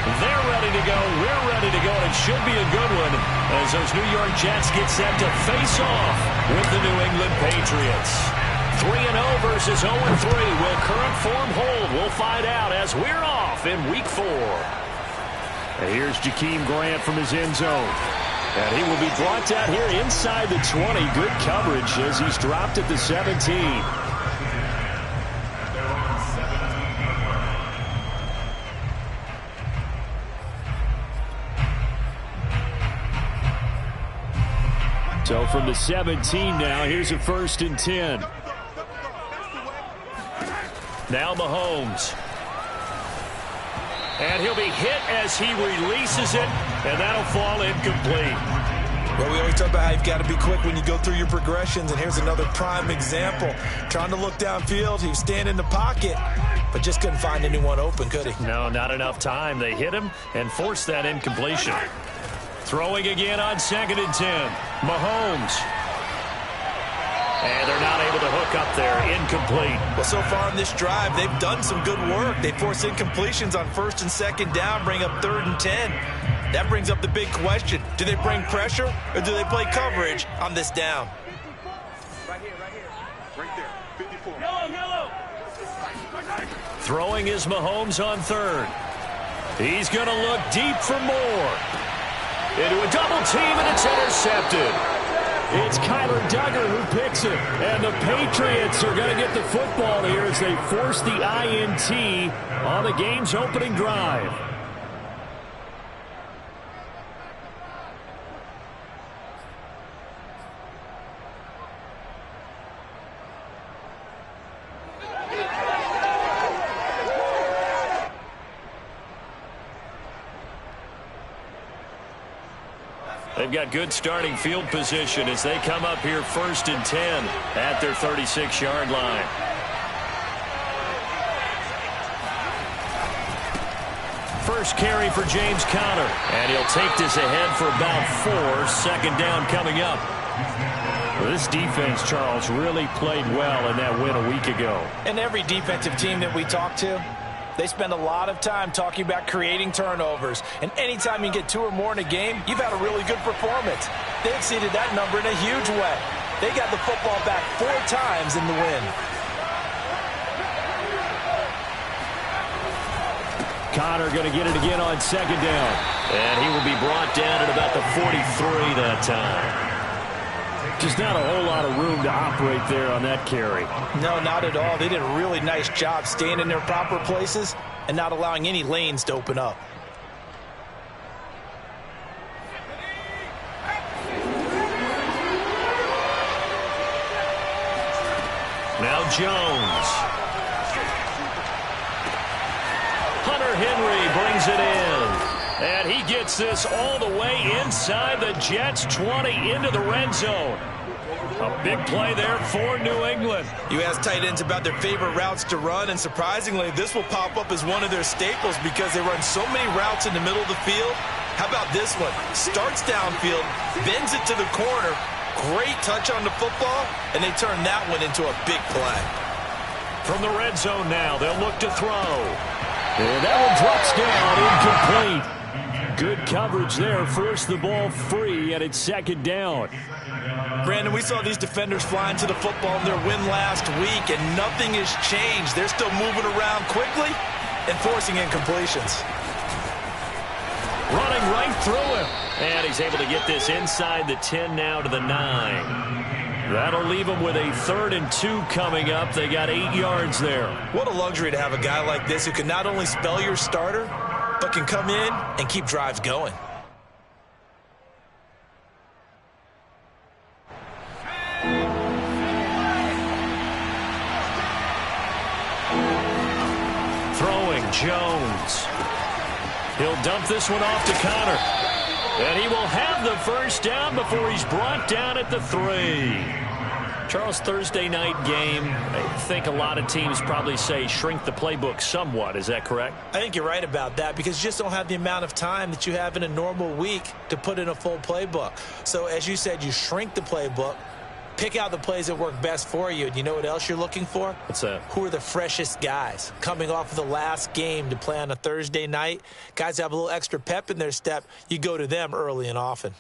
They're ready to go. We're ready to go. And it should be a good one as those New York Jets get set to face off with the New England Patriots. 3-0 versus 0-3. Will current form hold? We'll find out as we're off in Week 4. And here's Jakeem Grant from his end zone. And he will be brought down here inside the 20. Good coverage as he's dropped at the 17. So from the 17 now, here's a 1st and 10. Now Mahomes. And he'll be hit as he releases it, and that'll fall incomplete. Well, we always talk about how you've got to be quick when you go through your progressions, and here's another prime example. Trying to look downfield, he was standing in the pocket, but just couldn't find anyone open, could he? No, not enough time. They hit him and forced that incompletion. Throwing again on 2nd and 10. Mahomes. And they're not able to hook up there. Incomplete. Well, so far in this drive, they've done some good work. They force incompletions on 1st and 2nd down, bring up 3rd and 10. That brings up the big question. Do they bring pressure or do they play coverage on this down? Right here. Right there. 54. Yellow. Throwing is Mahomes on 3rd. He's going to look deep for more. Into a double team, and it's intercepted. It's Kyler Duggar who picks it. And the Patriots are going to get the football here as they force the INT on the game's opening drive. They've got good starting field position as they come up here 1st and 10 at their 36-yard line. First carry for James Conner, and he'll take this ahead for about 4. 2nd down coming up. Well, this defense, Charles, really played well in that win a week ago. And every defensive team that we talk to, they spend a lot of time talking about creating turnovers. And anytime you get 2 or more in a game, you've had a really good performance. They exceeded that number in a huge way. They got the football back 4 times in the win. Conner going to get it again on 2nd down. And he will be brought down at about the 43 that time. Just not a whole lot of room to operate there on that carry. No, not at all. They did a really nice job staying in their proper places and not allowing any lanes to open up. Now Jones. Hunter Henry brings it in. And he gets this all the way inside the Jets' 20 into the red zone. A big play there for New England. You ask tight ends about their favorite routes to run, and surprisingly, this will pop up as one of their staples because they run so many routes in the middle of the field. How about this one? Starts downfield, bends it to the corner, great touch on the football, and they turn that one into a big play. From the red zone now, they'll look to throw. And that one drops down, incomplete. Good coverage there, forced the ball free, and it's 2nd down. Brandon, we saw these defenders flying to the football in their win last week, and nothing has changed. They're still moving around quickly and forcing incompletions. Running right through him. And he's able to get this inside the 10 now to the 9. That'll leave them with a 3rd and 2 coming up. They got 8 yards there. What a luxury to have a guy like this who can not only spell your starter, but can come in and keep drives going. Throwing Jones. He'll dump this one off to Conner. And he will have the 1st down before he's brought down at the 3. Charles, Thursday night game, I think a lot of teams probably say shrink the playbook somewhat. Is that correct? I think you're right about that because you just don't have the amount of time that you have in a normal week to put in a full playbook. So as you said, you shrink the playbook, Pick out the plays that work best for you. And you know what else you're looking for? What's that? Who are the freshest guys coming off of the last game to play on a Thursday night? Guys that have a little extra pep in their step, you go to them early and often.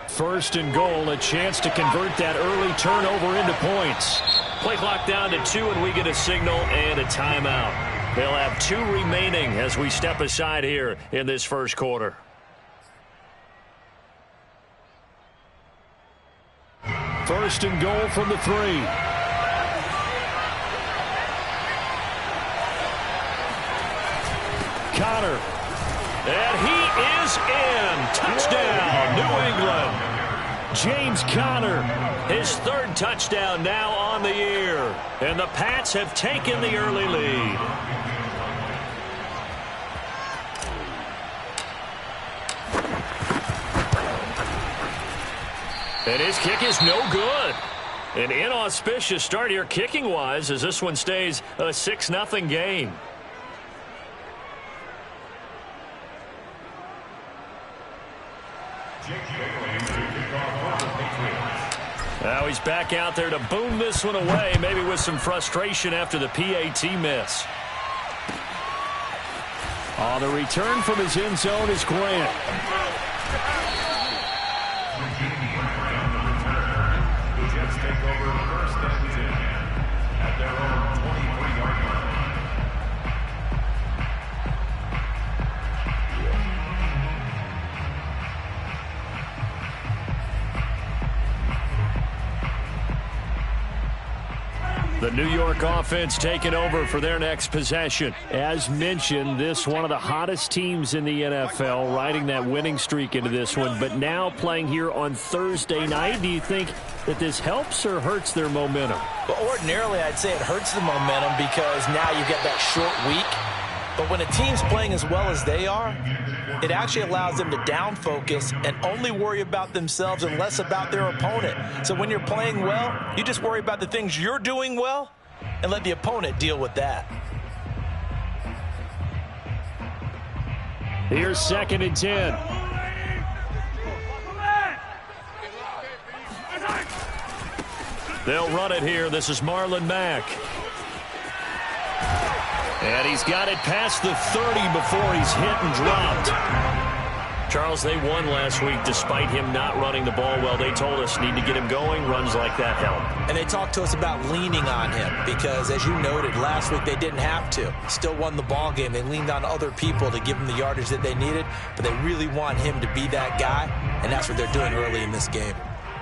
First and goal, a chance to convert that early turnover into points. Play clock down to 2, and we get a signal and a timeout. They'll have 2 remaining as we step aside here in this first quarter. First and goal from the 3. Connor. And he is in. Touchdown, New England. James Conner, his 3rd touchdown now on the year. And the Pats have taken the early lead. And his kick is no good. An inauspicious start here kicking-wise as this one stays a 6-0 game. Now he's back out there to boom this one away, maybe with some frustration after the PAT miss. On the return from his end zone is Grant. The Jets take over first and 10 at their own 23-yard line. The New York offense taking over for their next possession. As mentioned, this one of the hottest teams in the NFL, riding that winning streak into this one, but now playing here on Thursday night. Do you think that this helps or hurts their momentum? Well, ordinarily, I'd say it hurts the momentum because now you get that short week. But when a team's playing as well as they are, it actually allows them to down focus and only worry about themselves and less about their opponent. So when you're playing well, you just worry about the things you're doing well and let the opponent deal with that. Here's 2nd and 10. They'll run it here. This is Marlon Mack. And he's got it past the 30 before he's hit and dropped. Charles, they won last week despite him not running the ball well. They told us need to get him going. Runs like that help. And they talked to us about leaning on him because, as you noted, last week they didn't have to. Still won the ball game. They leaned on other people to give them the yardage that they needed, but they really want him to be that guy, and that's what they're doing early in this game.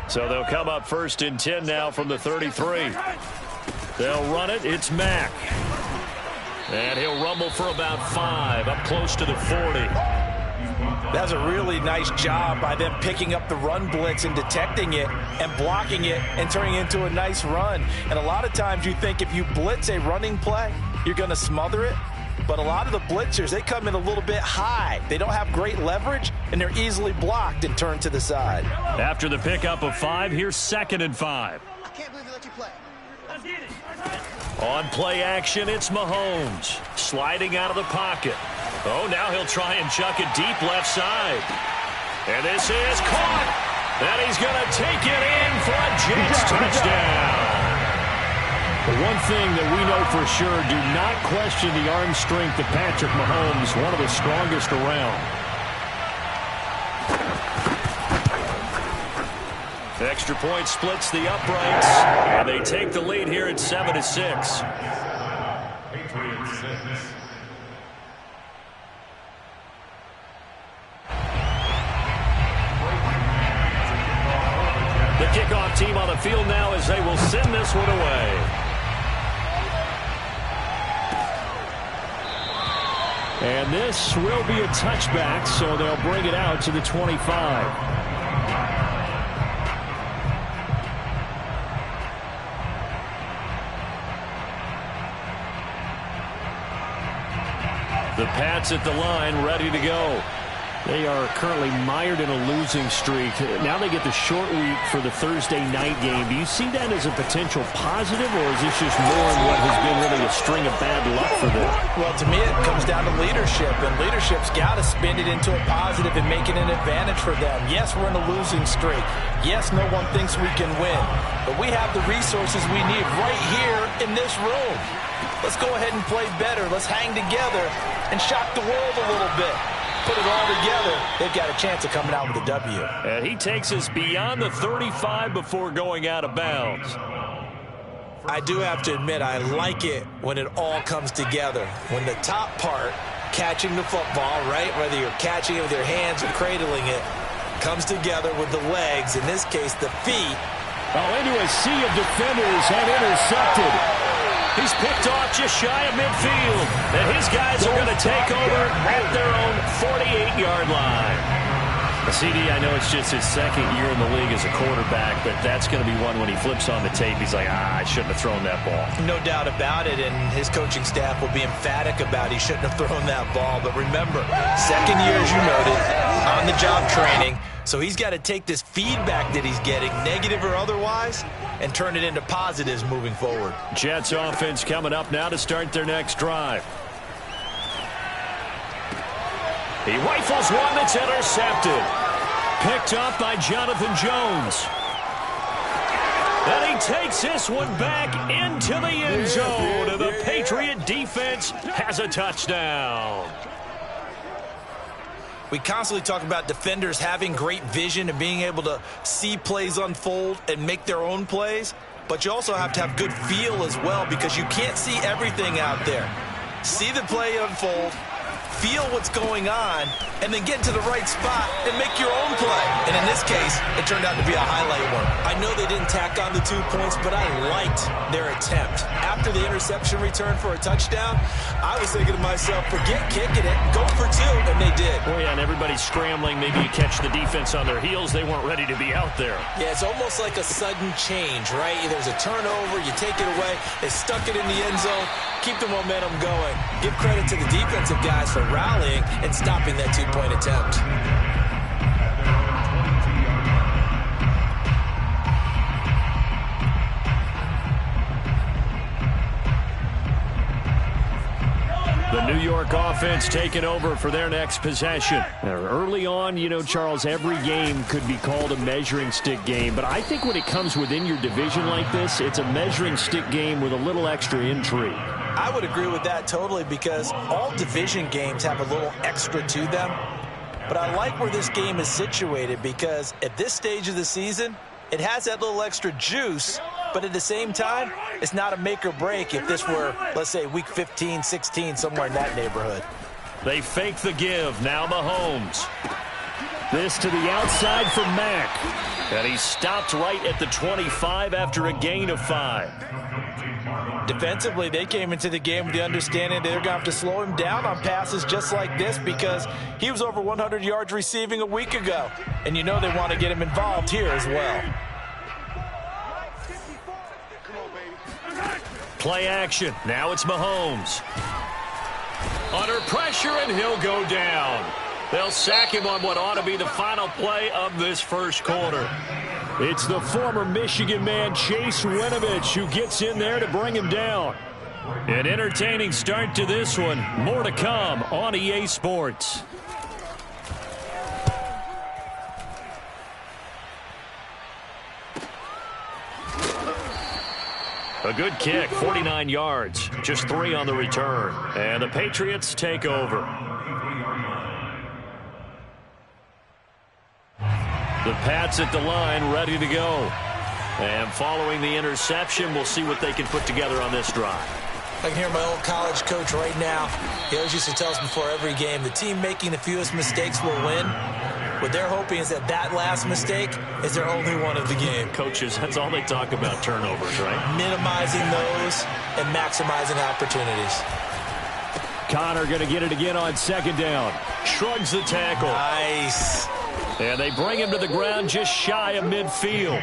So they'll come up 1st and 10 now from the 33. They'll run it. It's Mack. And he'll rumble for about 5, up close to the 40. That's a really nice job by them picking up the run blitz and detecting it and blocking it and turning it into a nice run. And a lot of times you think if you blitz a running play, you're going to smother it. But a lot of the blitzers, they come in a little bit high. They don't have great leverage, and they're easily blocked and turned to the side. After the pickup of 5, here's 2nd and 5. I can't believe they let you play. Let's get it. On play action, it's Mahomes. Sliding out of the pocket. Oh, now he'll try and chuck it deep left side. And this is caught. And he's going to take it in for a Jets touchdown. The one thing that we know for sure, do not question the arm strength of Patrick Mahomes, one of the strongest around. Extra point splits the uprights, and they take the lead here at 7-6. Patriots 6. The kickoff team on the field now as they will send this one away. And this will be a touchback, so they'll bring it out to the 25. The Pats at the line, ready to go. They are currently mired in a losing streak. Now they get the short week for the Thursday night game. Do you see that as a potential positive, or is this just more in what has been really a string of bad luck for them? Well, to me, it comes down to leadership, and leadership's got to spin it into a positive and make it an advantage for them. Yes, we're in a losing streak. Yes, no one thinks we can win, but we have the resources we need right here in this room. Let's go ahead and play better. Let's hang together and shock the world a little bit. Put it all together, they've got a chance of coming out with a W. And he takes us beyond the 35 before going out of bounds. I do have to admit, I like it when it all comes together. When the top part, catching the football, right, whether you're catching it with your hands or cradling it, comes together with the legs, in this case the feet. Oh, into a sea of defenders and intercepted. He's picked off just shy of midfield. And his guys are going to take over at their own 48-yard line. CD, I know it's just his second year in the league as a quarterback, but that's going to be one when he flips on the tape. He's like, I shouldn't have thrown that ball. No doubt about it, and his coaching staff will be emphatic about he shouldn't have thrown that ball. But remember, second year, as you noted, on-the-job training. So he's got to take this feedback that he's getting, negative or otherwise, and turn it into positives moving forward. Jets offense coming up now to start their next drive. He rifles one that's intercepted. Picked up by Jonathan Jones. And he takes this one back into the end zone. And the Patriot defense has a touchdown. We constantly talk about defenders having great vision and being able to see plays unfold and make their own plays. But you also have to have good feel as well, because you can't see everything out there. See the play unfold, feel what's going on, and then get to the right spot and make your own play. And in this case, it turned out to be a highlight one. I know they didn't tack on the 2 points, but I liked their attempt. After the interception return for a touchdown, I was thinking to myself, forget kicking it, go for 2, and they did. Oh, yeah, and everybody's scrambling. Maybe you catch the defense on their heels. They weren't ready to be out there. Yeah, it's almost like a sudden change, right? There's a turnover, you take it away, they stuck it in the end zone, keep the momentum going. Give credit to the defensive guys for rallying and stopping that 2-point attempt. The New York offense taking over for their next possession. Early on, you know, Charles, every game could be called a measuring stick game, but I think when it comes within your division like this, it's a measuring stick game with a little extra intrigue. I would agree with that totally, because all division games have a little extra to them. But I like where this game is situated, because at this stage of the season, it has that little extra juice, but at the same time, it's not a make or break if this were, let's say, week 15, 16, somewhere in that neighborhood. They fake the give. Now Mahomes. This to the outside for Mack. And he stopped right at the 25 after a gain of 5. Defensively, they came into the game with the understanding they're going to have to slow him down on passes just like this, because he was over 100 yards receiving a week ago. And you know they want to get him involved here as well. Play action. Now it's Mahomes. Under pressure, and he'll go down. They'll sack him on what ought to be the final play of this first quarter. It's the former Michigan man, Chase Winovich, who gets in there to bring him down. An entertaining start to this one. More to come on EA Sports. A good kick, 49 yards, just 3 on the return. And the Patriots take over. The Pats at the line, ready to go. And following the interception, we'll see what they can put together on this drive. I can hear my old college coach right now. He always used to tell us before every game, the team making the fewest mistakes will win. What they're hoping is that that last mistake is their only one of the game. Coaches, that's all they talk about, turnovers, right? Minimizing those and maximizing opportunities. Connor going to get it again on second down. Shrugs the tackle. Nice. And they bring him to the ground just shy of midfield.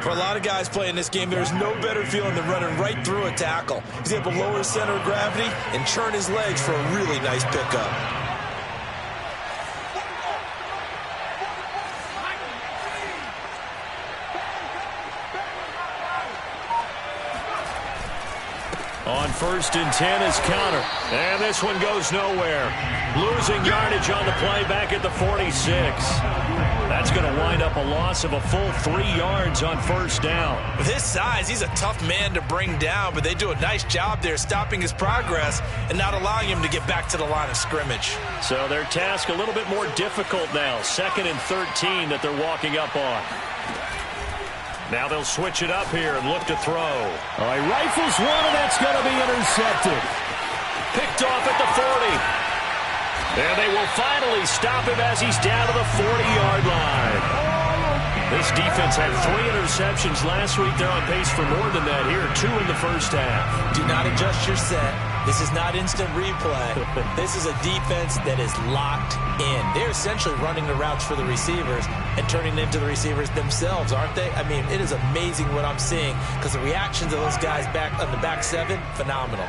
For a lot of guys playing this game, there's no better feeling than running right through a tackle. He's able to lower his center of gravity and churn his legs for a really nice pickup. On 1st and 10 is Connor. And this one goes nowhere. Losing yardage on the play back at the 46. That's going to wind up a loss of a full 3 yards on 1st down. With his size, he's a tough man to bring down, but they do a nice job there stopping his progress and not allowing him to get back to the line of scrimmage. So their task a little bit more difficult now. 2nd and 13 that they're walking up on. Now they'll switch it up here and look to throw. All right, rifles one, and that's going to be intercepted. Picked off at the 40. And they will finally stop him as he's down to the 40-yard line. This defense had 3 interceptions last week. They're on pace for more than that here. 2 in the first half. Do not adjust your set. This is not instant replay. This is a defense that is locked in. They're essentially running the routes for the receivers and turning them into the receivers themselves, aren't they? I mean, it is amazing what I'm seeing because the reactions of those guys back on the back 7, phenomenal.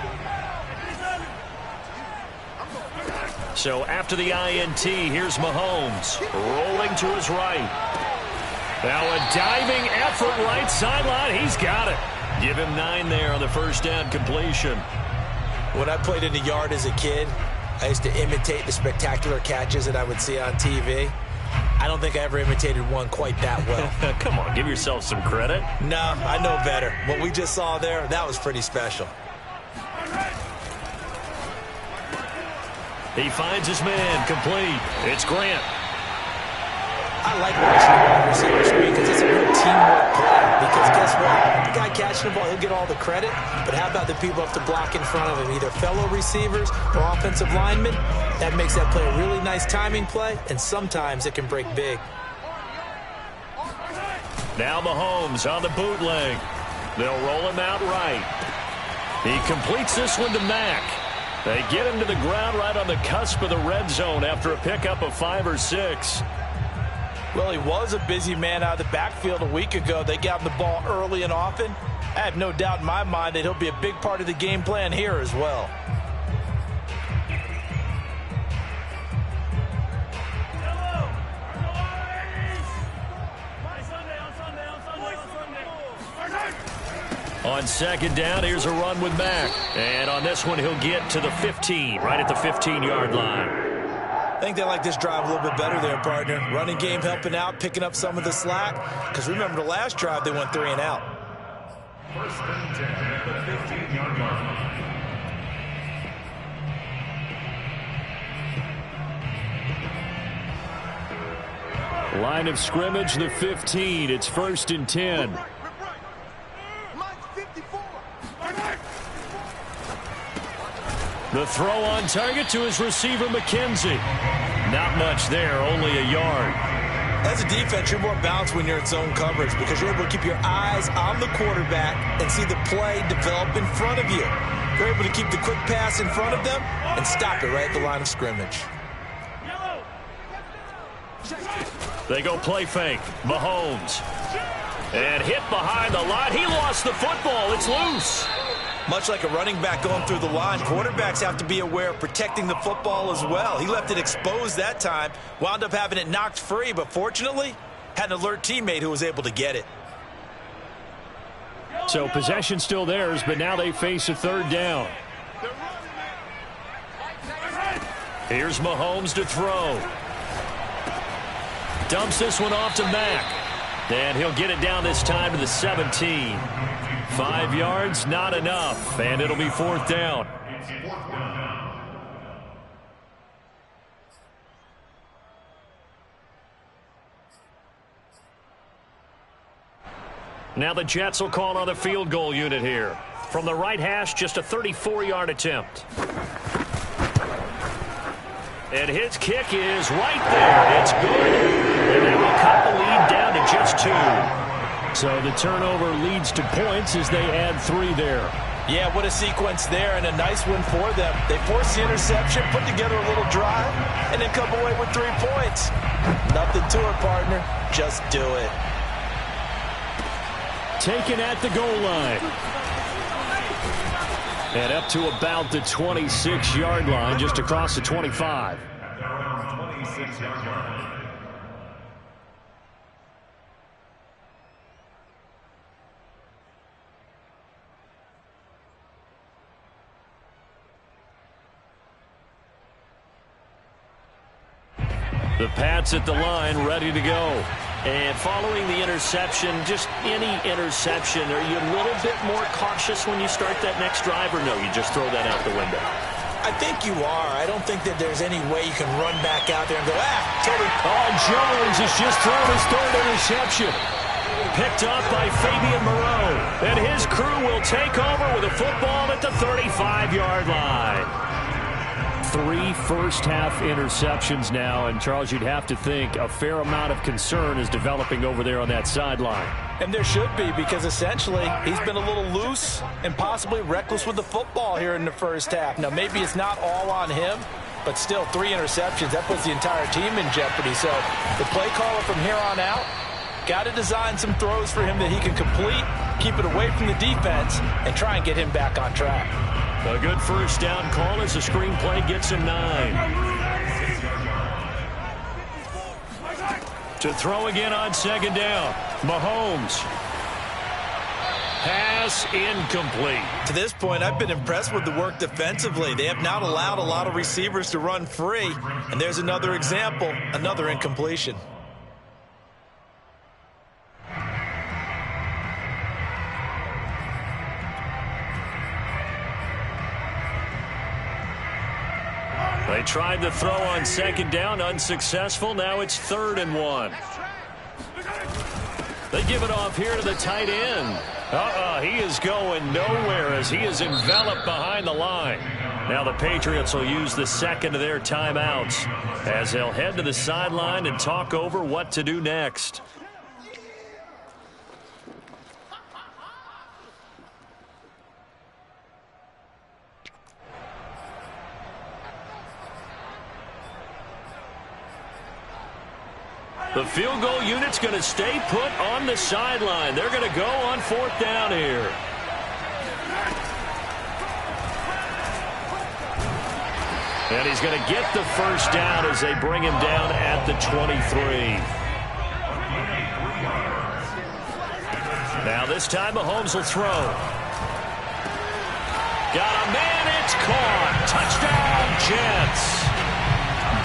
So after the INT, here's Mahomes rolling to his right. Now a diving effort right sideline. He's got it. Give him 9 there on the 1st down completion. When I played in the yard as a kid, I used to imitate the spectacular catches that I would see on TV. I don't think I ever imitated one quite that well. Come on, give yourself some credit. No, I know better. What we just saw there, that was pretty special. He finds his man complete. It's Grant. I like watching the wide receiver screen because it's a real teamwork play. Because guess what? The guy catching the ball, he'll get all the credit. But how about the people have to block in front of him, either fellow receivers or offensive linemen? That makes that play a really nice timing play, and sometimes it can break big. Now Mahomes on the bootleg. They'll roll him out right. He completes this one to Mack. They get him to the ground right on the cusp of the red zone after a pickup of 5 or 6. Well, he was a busy man out of the backfield a week ago. They got him the ball early and often. I have no doubt in my mind that he'll be a big part of the game plan here as well. On 2nd down, here's a run with Mack. And on this one, he'll get to the 15, right at the 15-yard line. I think they like this drive a little bit better there, partner. Running game helping out, picking up some of the slack. Because remember the last drive, they went 3 and out. 1st and 10 at the 15-yard line. Line of scrimmage, the 15. It's 1st and 10. The throw on target to his receiver, McKenzie. Not much there, only a yard. As a defense, you're more balanced when you're in zone coverage because you're able to keep your eyes on the quarterback and see the play develop in front of you. You're able to keep the quick pass in front of them and stop it right at the line of scrimmage. They go play fake. Mahomes. And hit behind the line. He lost the football. It's loose. Much like a running back going through the line, quarterbacks have to be aware of protecting the football as well. He left it exposed that time, wound up having it knocked free, but fortunately, had an alert teammate who was able to get it. So possession still theirs, but now they face a 3rd down. Here's Mahomes to throw. Dumps this one off to Mack. And he'll get it down this time to the 17. 5 yards, not enough, and it'll be 4th down. Now the Jets will call on the field goal unit here. From the right hash, just a 34-yard attempt. And his kick is right there. It's good. And they will cut the lead down to just 2. So the turnover leads to points as they add 3 there. Yeah, what a sequence there, and a nice win for them. They forced the interception, put together a little drive, and then come away with 3 points. Nothing to it, partner. Just do it. Taken at the goal line. And up to about the 26-yard line, just across the 25. At their own 26-yard line. The Pats at the line, ready to go. And following the interception, just any interception, are you a little bit more cautious when you start that next drive, or no, you just throw that out the window? I think you are. I don't think that there's any way you can run back out there and go, totally. Oh, Jones has just thrown his third interception. Picked up by Fabian Moreau. And his crew will take over with a football at the 35-yard line. 3 first-half interceptions now, and Charles, you'd have to think a fair amount of concern is developing over there on that sideline. And there should be, because essentially he's been a little loose and possibly reckless with the football here in the first half. Now, maybe it's not all on him, but still 3 interceptions. That puts the entire team in jeopardy. So the play caller from here on out got to design some throws for him that he can complete, keep it away from the defense, and try and get him back on track. A good first down call as the screenplay gets him 9. To throw again on second down. Mahomes. Pass incomplete. To this point, I've been impressed with the work defensively. They have not allowed a lot of receivers to run free. And there's another example, another incompletion. They tried to throw on second down, unsuccessful. Now it's 3rd and 1. They give it off here to the tight end. He is going nowhere as he is enveloped behind the line. Now the Patriots will use the second of their timeouts as they'll head to the sideline and talk over what to do next. The field goal unit's going to stay put on the sideline. They're going to go on 4th down here. And he's going to get the first down as they bring him down at the 23. Now this time Mahomes will throw. Got a man, it's caught. Touchdown, Jets.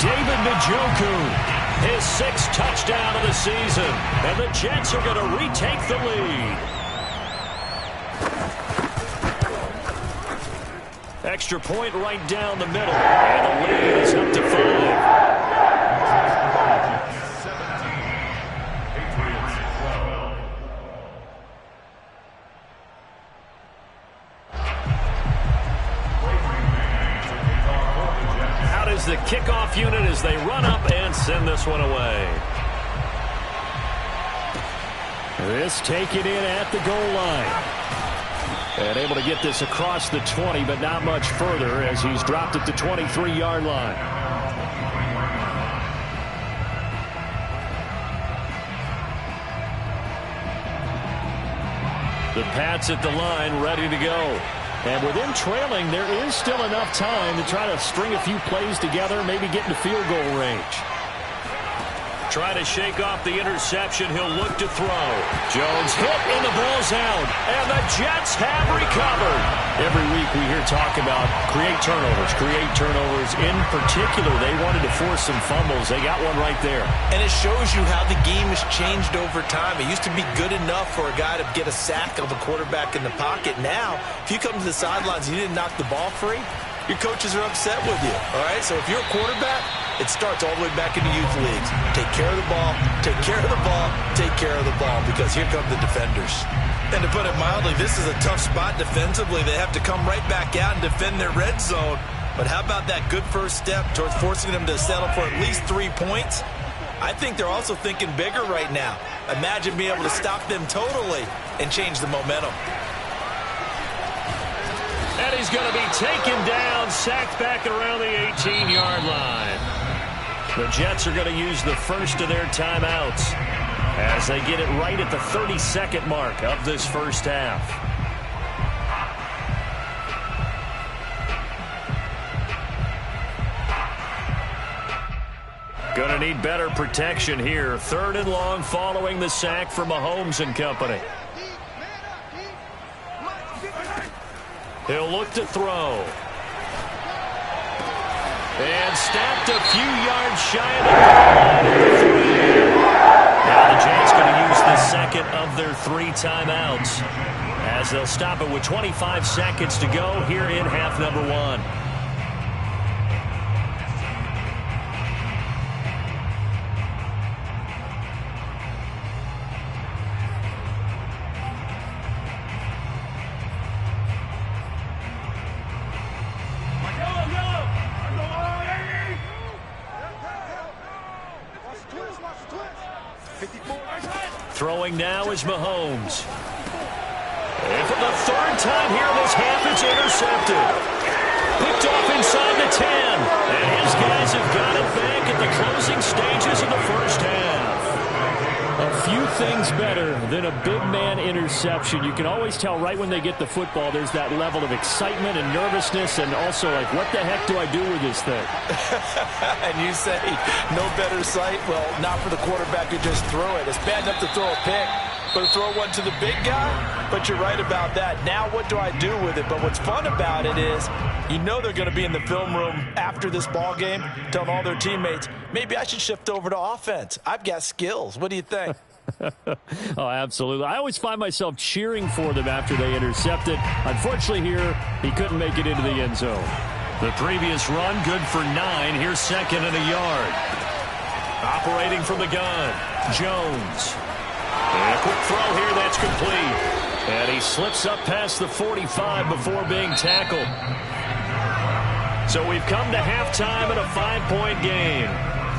David Njoku. His 6th touchdown of the season. And the Jets are going to retake the lead. Extra point right down the middle. And the lead is up to 5. The kickoff unit as they run up and send this one away. This taken in at the goal line. And able to get this across the 20, but not much further as he's dropped at the 23-yard line. The Pats at the line, ready to go. And with them trailing, there is still enough time to try to string a few plays together, maybe get into field goal range. Try to shake off the interception. He'll look to throw. Jones hit and the ball's out. And the Jets have recovered. Every week we hear talk about create turnovers. In particular, they wanted to force some fumbles. They got one right there. And it shows you how the game has changed over time. It used to be good enough for a guy to get a sack of a quarterback in the pocket. Now, if you come to the sidelines and you didn't knock the ball free, your coaches are upset with you. All right, so if you're a quarterback, it starts all the way back into youth leagues. Take care of the ball, take care of the ball, take care of the ball, because here come the defenders. And to put it mildly, this is a tough spot defensively. They have to come right back out and defend their red zone. But how about that good first step towards forcing them to settle for at least 3 points? I think they're also thinking bigger right now. Imagine being able to stop them totally and change the momentum. And he's going to be taken down, sacked back around the 18-yard line. The Jets are going to use the first of their timeouts as they get it right at the 32nd mark of this first half. Going to need better protection here. 3rd and long following the sack from Mahomes and company. He'll look to throw. And snapped a few yards shy of the goal line at the 3. Now the Jets going to use the second of their 3 timeouts as they'll stop it with 25 seconds to go here in half number 1. Throwing now is Mahomes. And for the 3rd time here in this half, it's intercepted. Picked off inside the 10. And his guys have got it back at the closing stages of the first half. A few things better than a big man interception. You can always tell right when they get the football, there's that level of excitement and nervousness, and also like, what the heck do I do with this thing? And you say, no better sight? Well, not for the quarterback who just threw it. It's bad enough to throw a pick, but to throw one to the big guy? But you're right about that. Now what do I do with it? But what's fun about it is, you know they're going to be in the film room after this ball game telling all their teammates, maybe I should shift over to offense. I've got skills. What do you think? Oh, absolutely. I always find myself cheering for them after they intercept it. Unfortunately here, he couldn't make it into the end zone. The previous run, good for 9. Here's 2nd and a yard. Operating from the gun, Jones. And a quick throw here, that's complete. And he slips up past the 45 before being tackled. So we've come to halftime in a 5-point game.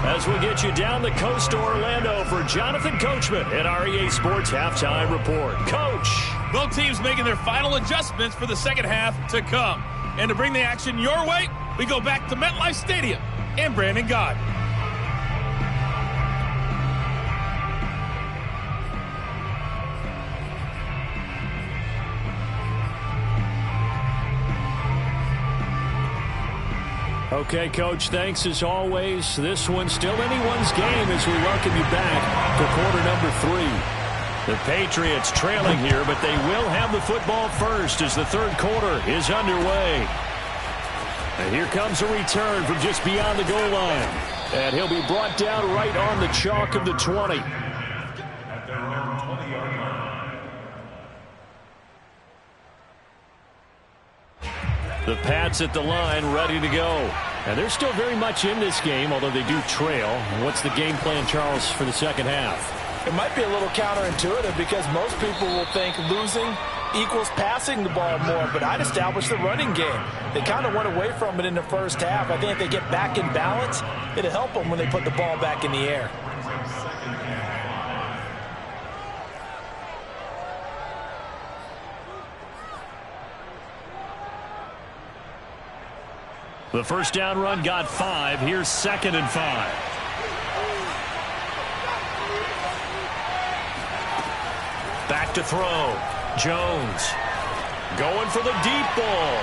As we get you down the coast to Orlando for Jonathan Coachman at our EA Sports Halftime Report. Coach. Both teams making their final adjustments for the second half to come. And to bring the action your way, we go back to MetLife Stadium and Brandon Gott. Okay, Coach, thanks as always. This one's still anyone's game as we welcome you back to quarter number 3. The Patriots trailing here, but they will have the football first as the 3rd quarter is underway. And here comes a return from just beyond the goal line. And he'll be brought down right on the chalk of the 20. At their own 20-yard line. The Pats at the line, ready to go. And they're still very much in this game, although they do trail. What's the game plan, Charles, for the second half? It might be a little counterintuitive because most people will think losing equals passing the ball more, but I'd establish the running game. They kind of went away from it in the first half. I think if they get back in balance, it'll help them when they put the ball back in the air. The first down run got 5. Here's 2nd and 5. Back to throw. Jones going for the deep ball.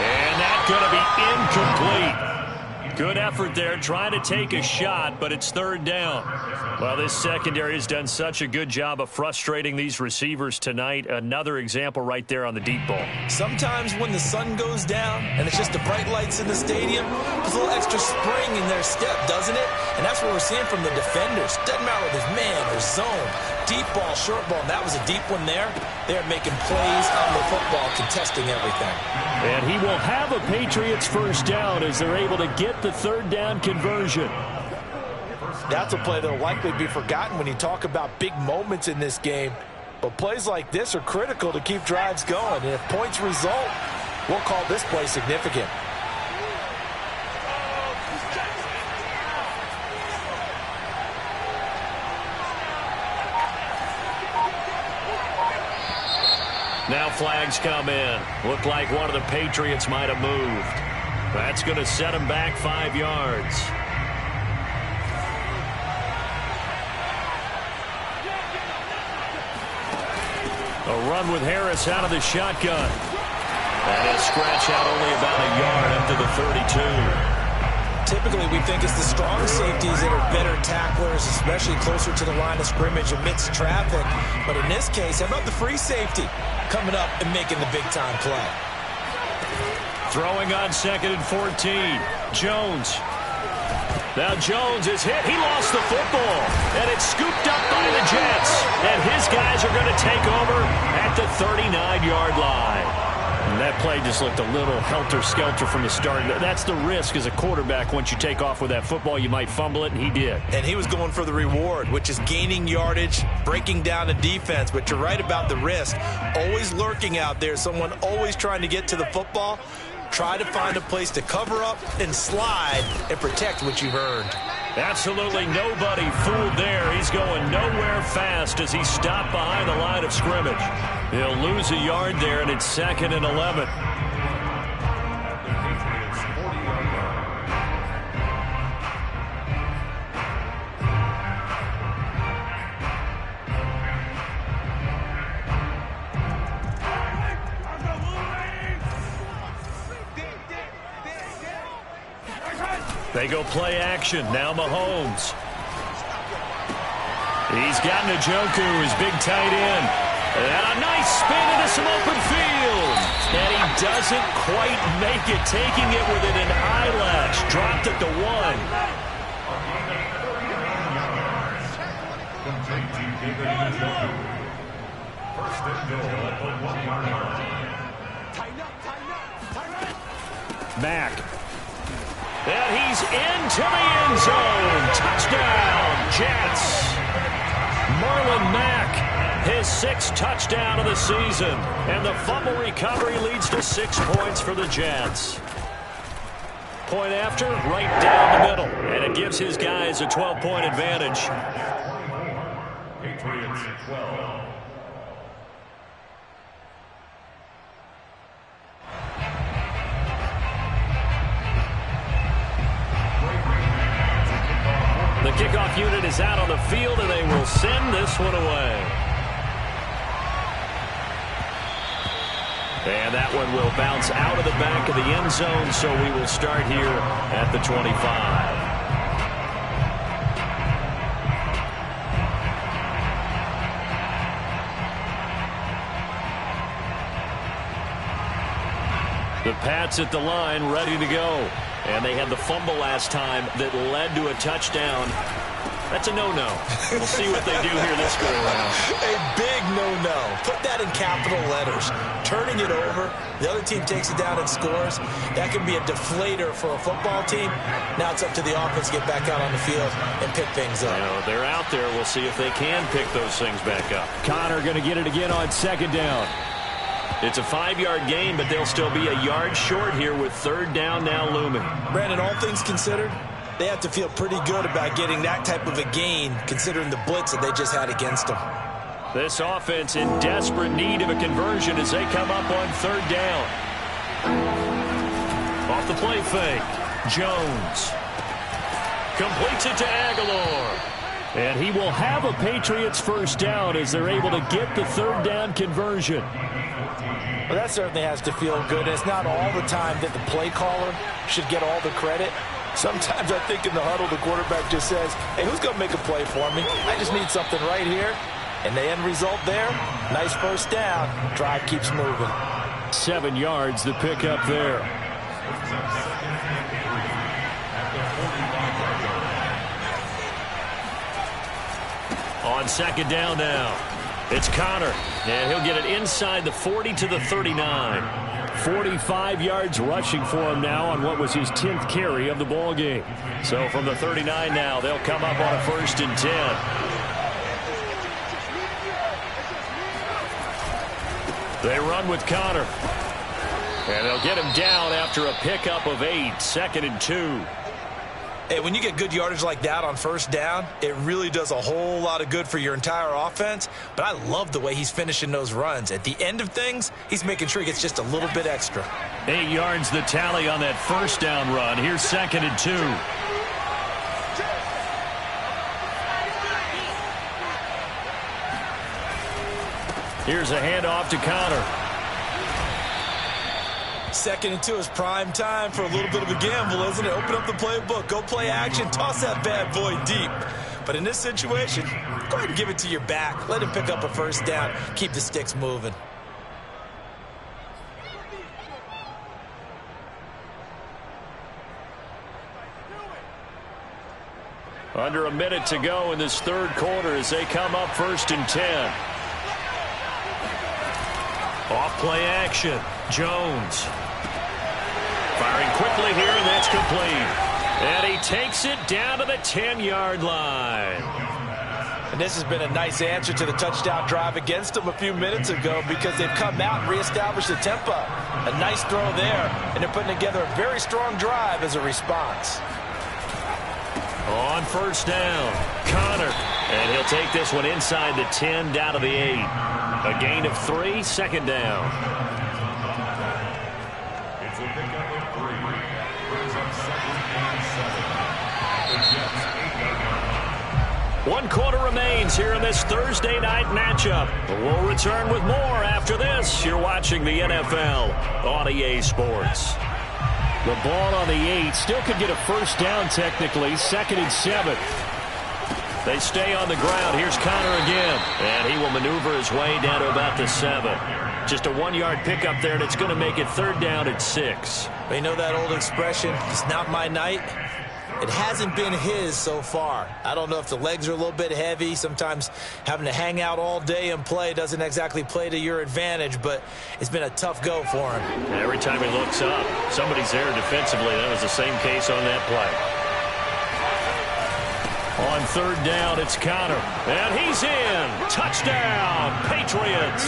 And that's going to be incomplete. Good effort there trying to take a shot, but it's 3rd down. Well, this secondary has done such a good job of frustrating these receivers tonight. Another example right there on the deep ball. Sometimes when the sun goes down and it's just the bright lights in the stadium, there's a little extra spring in their step, doesn't it? And that's what we're seeing from the defenders. Doesn't matter whether it's man or zone, deep ball, short ball, and that was a deep one there. They're making plays on the football, contesting everything. And he will have a Patriots first down as they're able to get the 3rd down conversion. That's a play that will likely be forgotten when you talk about big moments in this game. But plays like this are critical to keep drives going. And if points result, we'll call this play significant. Now flags come in. Looked like one of the Patriots might have moved. That's going to set them back 5 yards. A run with Harris out of the shotgun. And he'll scratch out only about a yard up to the 32. Typically, we think it's the strong safeties that are better tacklers, especially closer to the line of scrimmage amidst traffic. But in this case, how about the free safety coming up and making the big-time play? Throwing on 2nd and 14. Jones. Now Jones is hit. He lost the football. And it's scooped up by the Jets. And his guys are going to take over at the 39-yard line. And that play just looked a little helter-skelter from the start. That's the risk as a quarterback. Once you take off with that football, you might fumble it, and he did. And he was going for the reward, which is gaining yardage, breaking down the defense. But you're right about the risk. Always lurking out there, someone always trying to get to the football. Try to find a place to cover up and slide and protect what you've earned. Absolutely nobody fooled there. He's going nowhere fast as he stopped behind the line of scrimmage. He'll lose a yard there, and it's 2nd and 11. They go play action. Now Mahomes. He's got Njoku, his big tight end. And a nice spin into some open field. And he doesn't quite make it, taking it within an eyelash. Dropped at the 1. Mack. And he's into the end zone. Touchdown, Jets. Marlon Mack, his 6th touchdown of the season. And the fumble recovery leads to 6 points for the Jets. Point after, right down the middle. And it gives his guys a 12-point advantage. Patriots 12. The kickoff unit is out on the field, and they will send this one away. And that one will bounce out of the back of the end zone, so we will start here at the 25. The Pats at the line, ready to go. And they had the fumble last time that led to a touchdown. That's a no-no. We'll see what they do here this go around. A big no-no. Put that in capital letters. Turning it over. The other team takes it down and scores. That can be a deflator for a football team. Now it's up to the offense to get back out on the field and pick things up. You know, they're out there. We'll see if they can pick those things back up. Connor going to get it again on 2nd down. It's a 5-yard gain, but they'll still be a yard short here with 3rd down now looming. Brandon, all things considered, they have to feel pretty good about getting that type of a gain, considering the blitz that they just had against them. This offense in desperate need of a conversion as they come up on 3rd down. Off the play fake. Jones completes it to Aguilar. And he will have a Patriots 1st down as they're able to get the 3rd down conversion. Well, that certainly has to feel good. It's not all the time that the play caller should get all the credit. Sometimes I think in the huddle, the quarterback just says, hey, who's going to make a play for me? I just need something right here. And the end result there, nice 1st down. Drive keeps moving. 7 yards, the pickup there. On 2nd down now. It's Connor, and he'll get it inside the 40 to the 39. 45 yards rushing for him now on what was his 10th carry of the ball game. So from the 39 now, they'll come up on a 1st and 10. They run with Connor. And they'll get him down after a pickup of 8, 2nd and 2. Hey, when you get good yardage like that on 1st down, it really does a whole lot of good for your entire offense. But I love the way he's finishing those runs. At the end of things, he's making sure he gets just a little bit extra. 8 yards the tally on that 1st down run. Here's 2nd and 2. Here's a handoff to Connor. 2nd and 2 is prime time for a little bit of a gamble, isn't it? Open up the playbook, go play action, toss that bad boy deep. But in this situation, go ahead and give it to your back. Let him pick up a 1st down. Keep the sticks moving. Under a minute to go in this third quarter as they come up 1st and 10. Off play action. Jones. Firing quickly here, and that's complete. And he takes it down to the 10-yard line. And this has been a nice answer to the touchdown drive against them a few minutes ago because they've come out and reestablished the tempo. A nice throw there, and they're putting together a very strong drive as a response. On 1st down, Connor. And he'll take this one inside the 10, down to the 8. A gain of 3, 2nd down. It's a pickup of 3. Brings up 2nd and 7. The Jets 8-yard line. 1 quarter remains here in this Thursday night matchup. We'll return with more after this. You're watching the NFL on EA Sports. The ball on the 8. Still could get a 1st down technically. 2nd and 7. They stay on the ground. Here's Connor again. And he will maneuver his way down to about the 7. Just a 1-yard pickup there, and it's going to make it 3rd down at 6. You know that old expression, it's not my night? It hasn't been his so far. I don't know if the legs are a little bit heavy. Sometimes having to hang out all day and play doesn't exactly play to your advantage, but it's been a tough go for him. Every time he looks up, somebody's there defensively. That was the same case on that play. On 3rd down, it's Connor. And he's in. Touchdown, Patriots.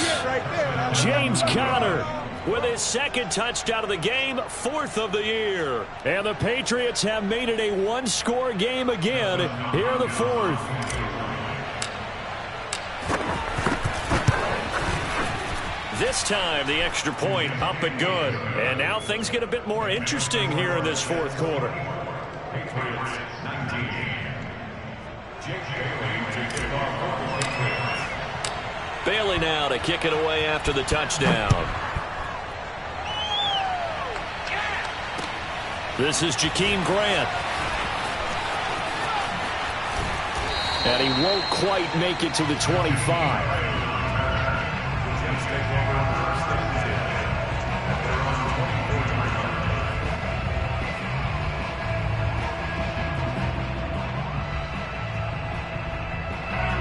James Conner with his 2nd touchdown of the game, 4th of the year. And the Patriots have made it a 1-score game again here in the 4th. This time, the extra point up and good. And now things get a bit more interesting here in this 4th quarter. Patriots 19. Jake Bailey to kick off for the Patriots. Bailey now to kick it away after the touchdown. This is Jakeem Grant. And he won't quite make it to the 25.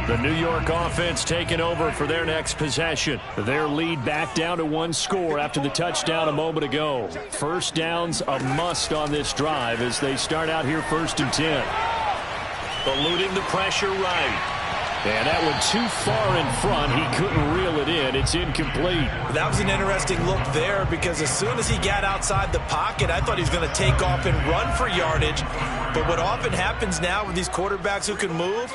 The New York offense taking over for their next possession. Their lead back down to 1 score after the touchdown a moment ago. 1st down's a must on this drive as they start out here 1st and 10. Eluding the pressure right. And that one too far in front. He couldn't reel it in. It's incomplete. That was an interesting look there because as soon as he got outside the pocket, I thought he was going to take off and run for yardage. But what often happens now with these quarterbacks who can move,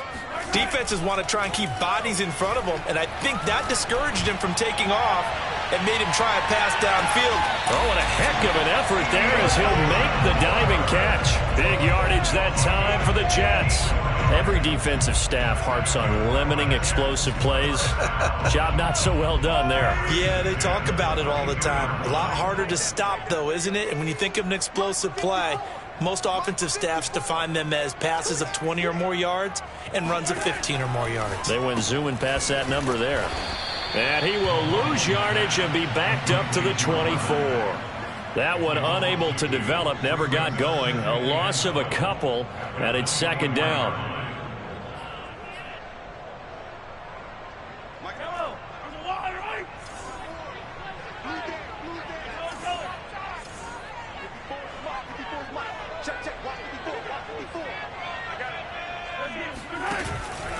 defenses want to try and keep bodies in front of them, and I think that discouraged him from taking off and made him try a pass downfield. Oh, and a heck of an effort there as he'll make the diving catch. Big yardage that time for the Jets. Every defensive staff harps on limiting explosive plays. Job not so well done there. Yeah, they talk about it all the time. A lot harder to stop, though, isn't it? And when you think of an explosive play, most offensive staffs define them as passes of 20 or more yards and runs of 15 or more yards. They went zooming past that number there. And he will lose yardage and be backed up to the 24. That one unable to develop, never got going. A loss of a couple, and it's 2nd down.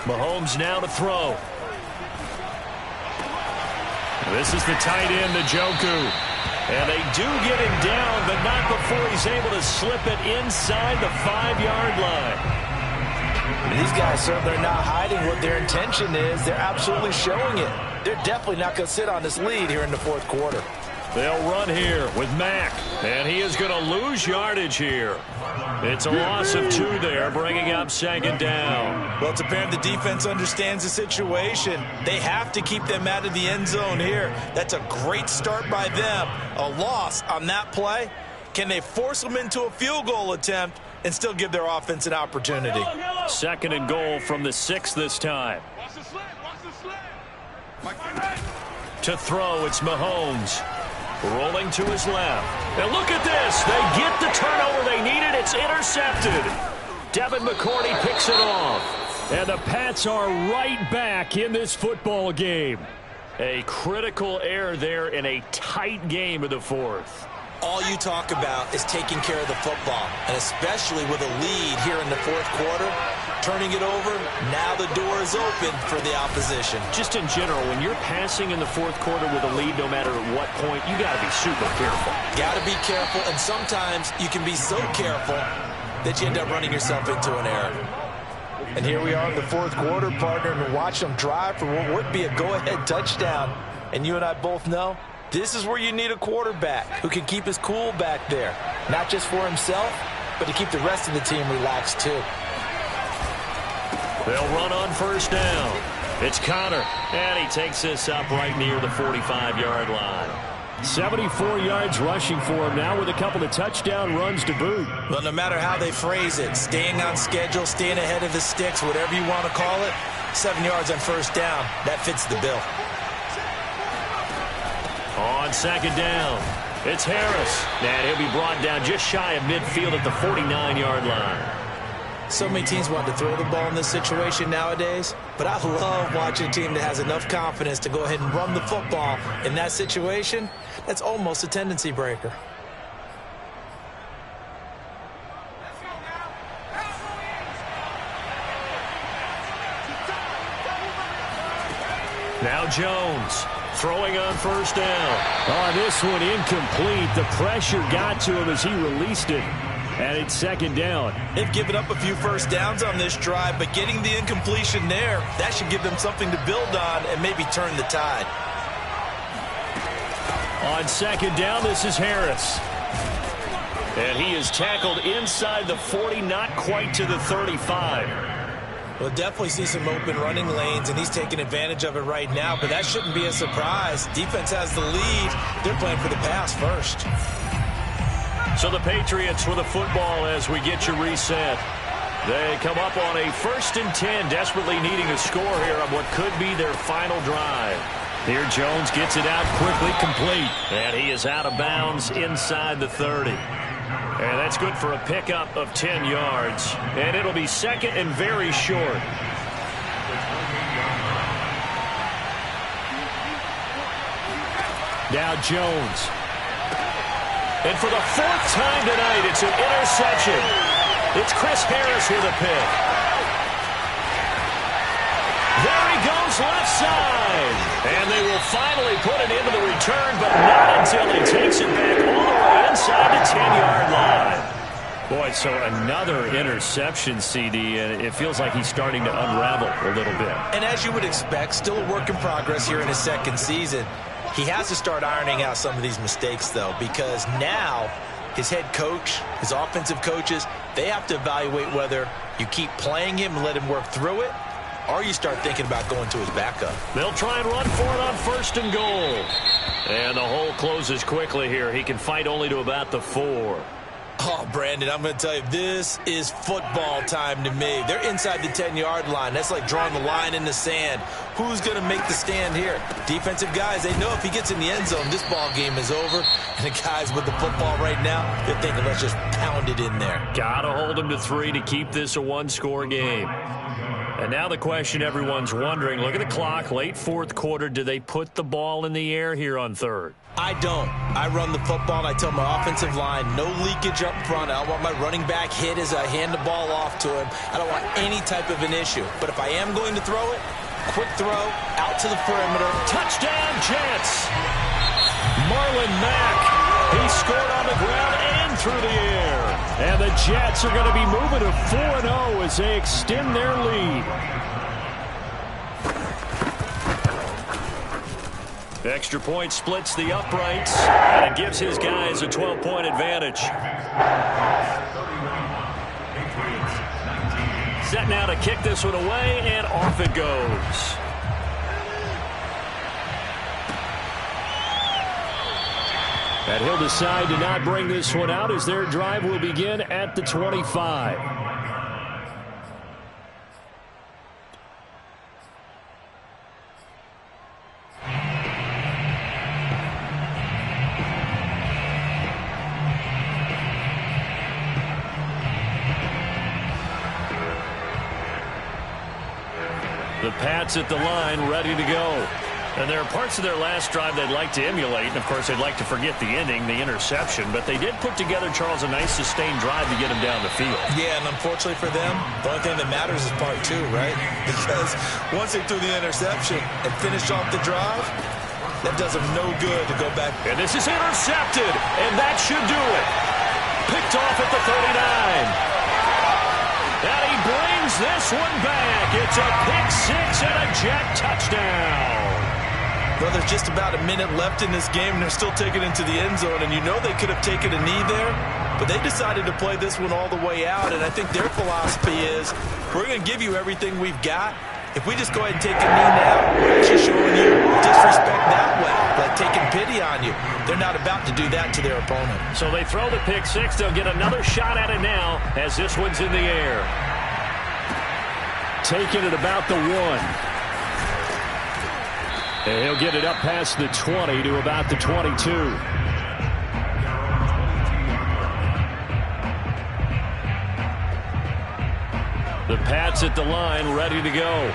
Mahomes now to throw. This is the tight end, Njoku. And they do get him down, but not before he's able to slip it inside the 5-yard line. These guys certainly are not hiding what their intention is. They're absolutely showing it. They're definitely not going to sit on this lead here in the 4th quarter. They'll run here with Mack, and he is going to lose yardage here. It's a loss of 2 there, bringing up 2nd down. Well, it's apparent the defense understands the situation. They have to keep them out of the end zone here. That's a great start by them. A loss on that play. Can they force them into a field goal attempt and still give their offense an opportunity? 2nd and goal from the 6 this time. To throw, it's Mahomes. Rolling to his left. And look at this. They get the turnover they needed. It's intercepted. Devin McCourty picks it off. And the Pats are right back in this football game. A critical error there in a tight game of the fourth. All you talk about is taking care of the football, and especially with a lead here in the fourth quarter, turning it over, now the door is open for the opposition. Just in general, when you're passing in the fourth quarter with a lead, no matter at what point, you got to be super careful. Got to be careful, and sometimes you can be so careful that you end up running yourself into an error. And here we are in the fourth quarter, partner, and watch them drive for what would be a go-ahead touchdown. And you and I both know this is where you need a quarterback who can keep his cool back there. Not just for himself, but to keep the rest of the team relaxed too. They'll run on first down. It's Connor, and he takes this up right near the 45-yard line. 74 yards rushing for him now with a couple of touchdown runs to boot. Well, no matter how they phrase it, staying on schedule, staying ahead of the sticks, whatever you want to call it, 7 yards on first down, that fits the bill. On second down, it's Harris. And he'll be brought down just shy of midfield at the 49-yard line. So many teams want to throw the ball in this situation nowadays, but I love watching a team that has enough confidence to go ahead and run the football in that situation. That's almost a tendency breaker. Now Jones throwing on first down. Oh, this one incomplete. The pressure got to him as he released it. And it's second down. They've given up a few first downs on this drive, but getting the incompletion there, that should give them something to build on and maybe turn the tide. On second down, this is Harris. And he is tackled inside the 40, not quite to the 35. We'll definitely see some open running lanes, and he's taking advantage of it right now, but that shouldn't be a surprise. Defense has the lead. They're playing for the pass first. So the Patriots with the football as we get you reset. They come up on a 1st and 10, desperately needing a score here on what could be their final drive. Here Jones gets it out quickly, complete. And he is out of bounds inside the 30. And that's good for a pickup of 10 yards. And it'll be second and very short. Now Jones. And for the 4th time tonight, it's an interception. It's Chris Harris with a pick. There he goes left side. And they will finally put it into the return, but not until he takes it back all the way inside the 10-yard line. Boy, so another interception, CD, and it feels like he's starting to unravel a little bit. And as you would expect, still a work in progress here in his second season. He has to start ironing out some of these mistakes, though, because now his head coach, his offensive coaches, they have to evaluate whether you keep playing him and let him work through it, or you start thinking about going to his backup. They'll try and run for it on 1st and goal. And the hole closes quickly here. He can fight only to about the 4. Oh, Brandon, I'm going to tell you, this is football time to me. They're inside the 10-yard line. That's like drawing the line in the sand. Who's going to make the stand here? Defensive guys, they know if he gets in the end zone, this ball game is over. And the guys with the football right now, they're thinking, let's just pound it in there. Got to hold him to 3 to keep this a one-score game. And now the question everyone's wondering, look at the clock, late fourth quarter, do they put the ball in the air here on 3rd? I don't. I run the football, and I tell my offensive line, no leakage up front. I don't want my running back hit as I hand the ball off to him. I don't want any type of an issue. But if I am going to throw it, quick throw, out to the perimeter. Touchdown, Jets! Marlon Mack, he scored on the ground and through the air. And the Jets are going to be moving to 4-0 as they extend their lead. Extra point splits the uprights, and it gives his guys a 12-point advantage. Set now to kick this one away, and off it goes. And he'll decide to not bring this one out as their drive will begin at the 25. Pats at the line, ready to go. And there are parts of their last drive they'd like to emulate. And, of course, they'd like to forget the ending, the interception. But they did put together, Charles, a nice sustained drive to get him down the field. Yeah, and unfortunately for them, the only thing that matters is part two, right? Because once they threw the interception and finished off the drive, that does them no good to go back. And this is intercepted, and that should do it. Picked off at the 39. And he brings this one back. It's a pick six and a Jet touchdown. Well, there's just about a minute left in this game, and they're still taking it into the end zone. And you know they could have taken a knee there, but they decided to play this one all the way out. And I think their philosophy is, we're going to give you everything we've got. If we just go ahead and take a knee now, we're actually showing you disrespect that way, like taking pity on you. They're not about to do that to their opponent. So they throw the pick six. They'll get another shot at it now as this one's in the air. Taking it about the 1. And he'll get it up past the 20 to about the 22. The Pats at the line, ready to go.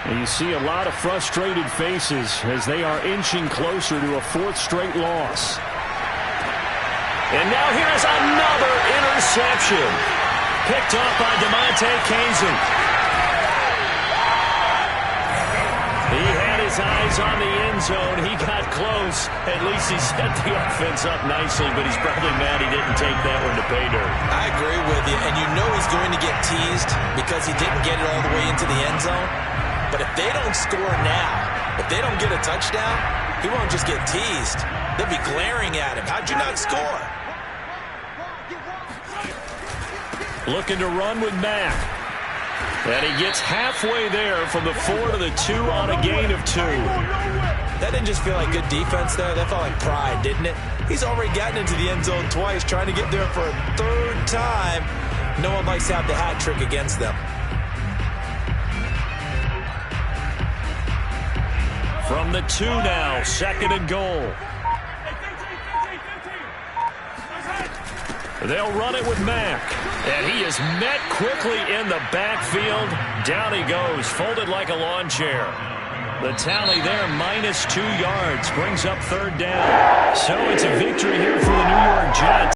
And you see a lot of frustrated faces as they are inching closer to a 4th straight loss. And now here's another interception. Picked off by DeMonte Kazin. He had his eyes on the end zone. He got close. At least he set the offense up nicely, but he's probably mad he didn't take that one to pay dirt. I agree with you, and you know he's going to get teased because he didn't get it all the way into the end zone. But if they don't score now, if they don't get a touchdown, he won't just get teased. They'll be glaring at him. How'd you not score? Looking to run with Mack. And he gets halfway there from the 4 to the 2 on a gain of 2. That didn't just feel like good defense there. That felt like pride, didn't it? He's already gotten into the end zone twice, trying to get there for a 3rd time. No one likes to have the hat trick against them. From the 2 now, 2nd and goal. They'll run it with Mack. And he is met quickly in the backfield. Down he goes, folded like a lawn chair. The tally there, -2 yards, brings up 3rd down. So it's a victory here for the New York Jets.